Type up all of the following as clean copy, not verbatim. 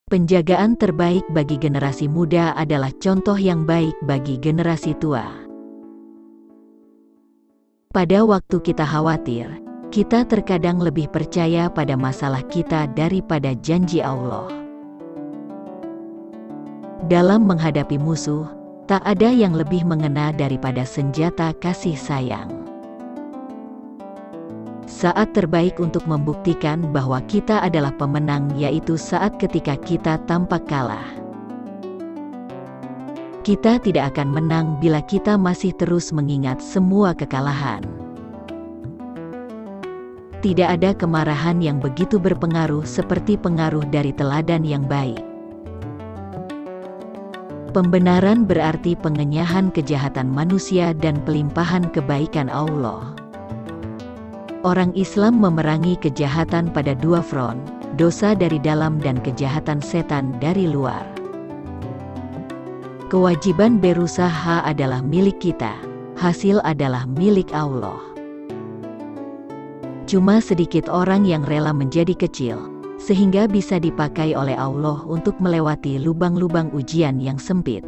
Penjagaan terbaik bagi generasi muda adalah contoh yang baik bagi generasi tua. Pada waktu kita khawatir, kita terkadang lebih percaya pada masalah kita daripada janji Allah. Dalam menghadapi musuh, tak ada yang lebih mengena daripada senjata kasih sayang. Saat terbaik untuk membuktikan bahwa kita adalah pemenang yaitu saat ketika kita tampak kalah. Kita tidak akan menang bila kita masih terus mengingat semua kekalahan. Tidak ada kemarahan yang begitu berpengaruh seperti pengaruh dari teladan yang baik. Pembenaran berarti pengenyahan kejahatan manusia dan pelimpahan kebaikan Allah. Orang Islam memerangi kejahatan pada dua front, dosa dari dalam dan kejahatan setan dari luar. Kewajiban berusaha adalah milik kita, hasil adalah milik Allah. Cuma sedikit orang yang rela menjadi kecil, sehingga bisa dipakai oleh Allah untuk melewati lubang-lubang ujian yang sempit.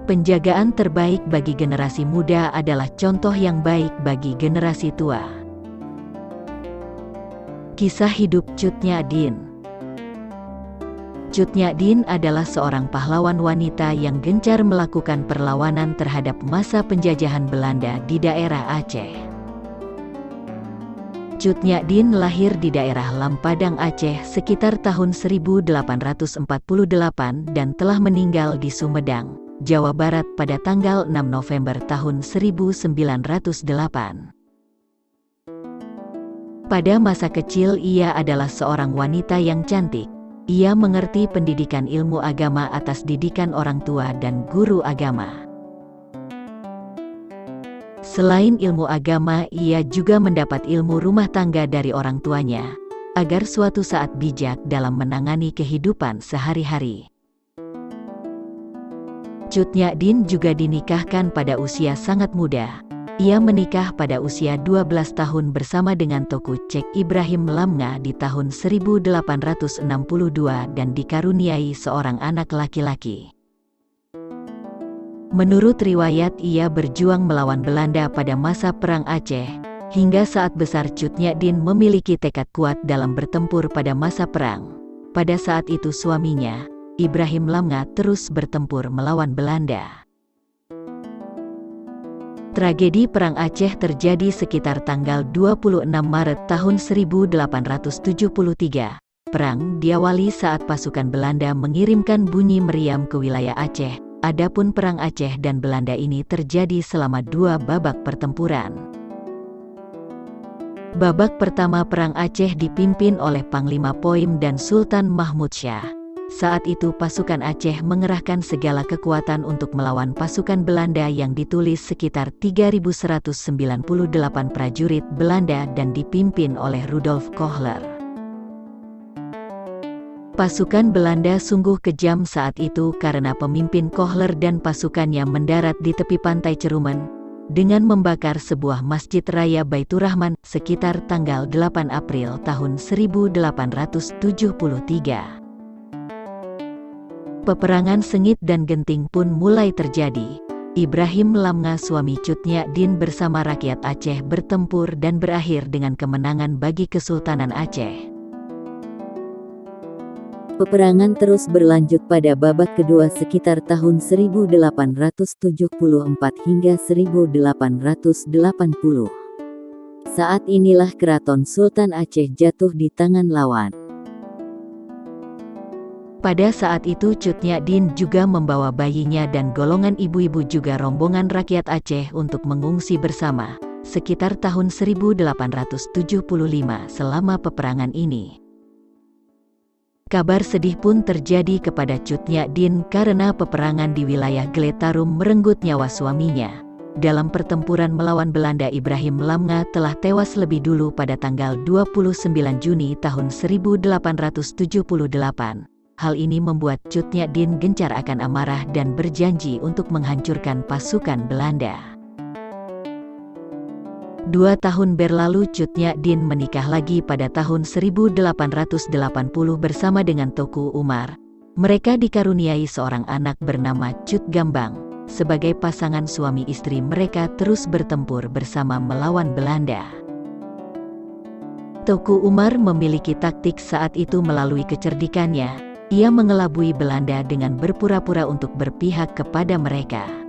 Penjagaan terbaik bagi generasi muda adalah contoh yang baik bagi generasi tua. Kisah hidup Cut Nyak Dien. Cut Nyak Dien adalah seorang pahlawan wanita yang gencar melakukan perlawanan terhadap masa penjajahan Belanda di daerah Aceh. Cut Nyak Dien lahir di daerah Lampadang, Aceh sekitar tahun 1848 dan telah meninggal di Sumedang, Jawa Barat pada tanggal 6 November tahun 1908. Pada masa kecil ia adalah seorang wanita yang cantik. Ia mengerti pendidikan ilmu agama atas didikan orang tua dan guru agama. Selain ilmu agama, ia juga mendapat ilmu rumah tangga dari orang tuanya, agar suatu saat bijak dalam menangani kehidupan sehari-hari. Cut Nyak Dien juga dinikahkan pada usia sangat muda. Ia menikah pada usia 12 tahun bersama dengan Teuku Cek Ibrahim Lamnga di tahun 1862 dan dikaruniai seorang anak laki-laki. Menurut riwayat ia berjuang melawan Belanda pada masa Perang Aceh, hingga saat besar Cut Nyak Dien memiliki tekad kuat dalam bertempur pada masa perang. Pada saat itu suaminya, Ibrahim Lamnga, terus bertempur melawan Belanda. Tragedi Perang Aceh terjadi sekitar tanggal 26 Maret tahun 1873. Perang diawali saat pasukan Belanda mengirimkan bunyi meriam ke wilayah Aceh. Adapun Perang Aceh dan Belanda ini terjadi selama 2 babak pertempuran. Babak pertama Perang Aceh dipimpin oleh Panglima Poim dan Sultan Mahmud Syah. Saat itu pasukan Aceh mengerahkan segala kekuatan untuk melawan pasukan Belanda yang ditulis sekitar 3.198 prajurit Belanda dan dipimpin oleh Rudolf Kohler. Pasukan Belanda sungguh kejam saat itu karena pemimpin Kohler dan pasukannya mendarat di tepi pantai Cerumen dengan membakar sebuah masjid raya Baitur Rahman sekitar tanggal 8 April tahun 1873. Peperangan sengit dan genting pun mulai terjadi. Ibrahim Lamnga, suami Cut Nyak Dien, bersama rakyat Aceh bertempur dan berakhir dengan kemenangan bagi Kesultanan Aceh. Peperangan terus berlanjut pada babak kedua sekitar tahun 1874 hingga 1880. Saat inilah keraton Sultan Aceh jatuh di tangan lawan. Pada saat itu Cut Nyak Dien juga membawa bayinya dan golongan ibu-ibu juga rombongan rakyat Aceh untuk mengungsi bersama, sekitar tahun 1875 selama peperangan ini. Kabar sedih pun terjadi kepada Cut Nyak Dien karena peperangan di wilayah Gletarum merenggut nyawa suaminya. Dalam pertempuran melawan Belanda, Ibrahim Lamnga telah tewas lebih dulu pada tanggal 29 Juni tahun 1878. Hal ini membuat Cut Nyak Dien gencar akan amarah dan berjanji untuk menghancurkan pasukan Belanda. 2 tahun berlalu Cut Nyak-din menikah lagi pada tahun 1880 bersama dengan Teuku Umar. Mereka dikaruniai seorang anak bernama Cut Gambang. Sebagai pasangan suami istri mereka terus bertempur bersama melawan Belanda. Teuku Umar memiliki taktik saat itu melalui kecerdikannya. Ia mengelabui Belanda dengan berpura-pura untuk berpihak kepada mereka.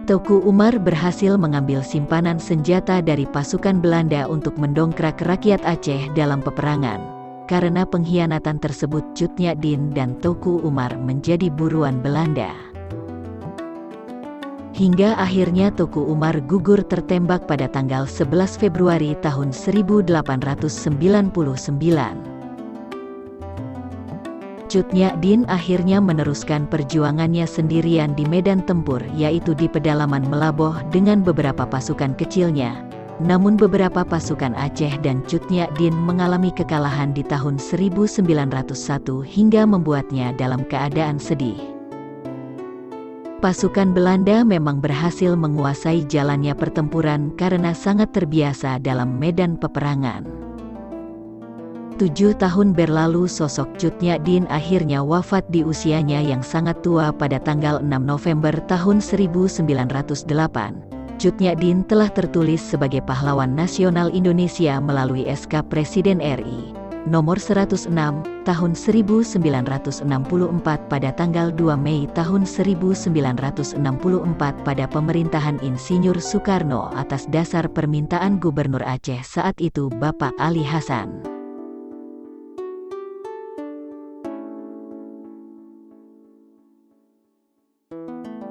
Teuku Umar berhasil mengambil simpanan senjata dari pasukan Belanda untuk mendongkrak rakyat Aceh dalam peperangan. Karena pengkhianatan tersebut Cut Nyak-din dan Teuku Umar menjadi buruan Belanda. Hingga akhirnya Teuku Umar gugur tertembak pada tanggal 11 Februari tahun 1899. Cut Nyak-din akhirnya meneruskan perjuangannya sendirian di medan tempur, yaitu di pedalaman Melaboh dengan beberapa pasukan kecilnya. Namun beberapa pasukan Aceh dan Cut Nyak-din mengalami kekalahan di tahun 1901 hingga membuatnya dalam keadaan sedih. Pasukan Belanda memang berhasil menguasai jalannya pertempuran karena sangat terbiasa dalam medan peperangan. 7 tahun berlalu sosok Cut Nyak-din akhirnya wafat di usianya yang sangat tua pada tanggal 6 November tahun 1908. Cut Nyak-din telah tertulis sebagai pahlawan nasional Indonesia melalui SK Presiden RI nomor 106 tahun 1964 pada tanggal 2 Mei tahun 1964 pada pemerintahan Insinyur Soekarno atas dasar permintaan Gubernur Aceh saat itu Bapak Ali Hasan.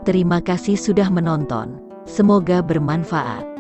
Terima kasih sudah menonton. Semoga bermanfaat.